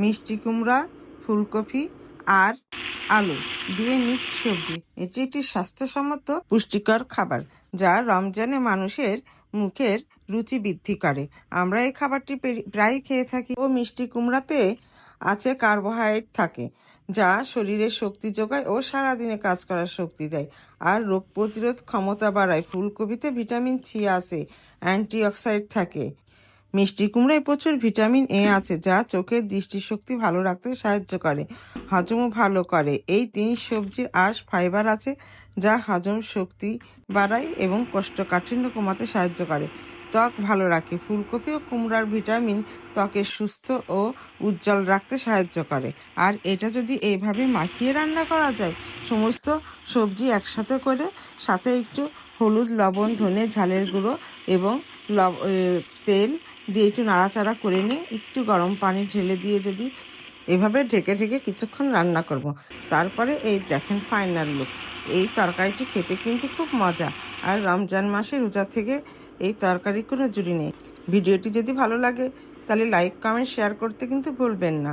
মিষ্টি কুমড়া, ফুলকপি আর আলু দিয়ে মিক্সড সবজি। এটি একটি স্বাস্থ্যসম্মত পুষ্টিকর খাবার যা রমজানে মানুষের মুখের রুচি বৃদ্ধি করে। আমরা এই খাবারটি প্রায় খেয়ে থাকি। ও মিষ্টি কুমড়াতে আছে কার্বোহাইড্রেট থাকে, যা শরীরে শক্তি যোগায় ও সারাদিনে কাজ করার শক্তি দেয় আর রোগ প্রতিরোধ ক্ষমতা বাড়ায়। ফুলকপিতে ভিটামিন সি আছে, অ্যান্টিঅক্সিডেন্ট থাকে। মিষ্টি কুমড়ায় প্রচুর ভিটামিন এ আছে, যা চোখের দৃষ্টিশক্তি ভালো রাখতে সাহায্য করে, হজমও ভালো করে। এই 3 সবজির আঁশ ফাইবার আছে, যা হজম শক্তি বাড়ায় এবং কোষ্ঠকাঠিন্য কমাতে সাহায্য করে, ত্বক ভালো রাখে। ফুলকপি ও কুমড়ার ভিটামিন ত্বকের সুস্থ ও উজ্জ্বল রাখতে সাহায্য করে। আর এটা যদি এইভাবে মাখিয়ে রান্না করা যায়, সমস্ত সবজি একসাথে করে, সাথে একটু হলুদ, লবণ, ধনে, ঝালের গুঁড়ো এবং তেল দিয়ে একটু নাড়াচাড়া করে নিয়ে একটু গরম পানি ঢেলে দিয়ে যদি এভাবে ঢেকে ঢেকে কিছুক্ষণ রান্না করব। তারপরে এই দেখেন ফাইনাল লুক। এই তরকারিটি খেতে কিন্তু খুব মজা, আর রমজান মাসে রোজা থেকে এই তরকারির কোনো জুড়ি নেই। ভিডিওটি যদি ভালো লাগে তাহলে লাইক, কমেন্ট, শেয়ার করতে কিন্তু ভুলবেন না।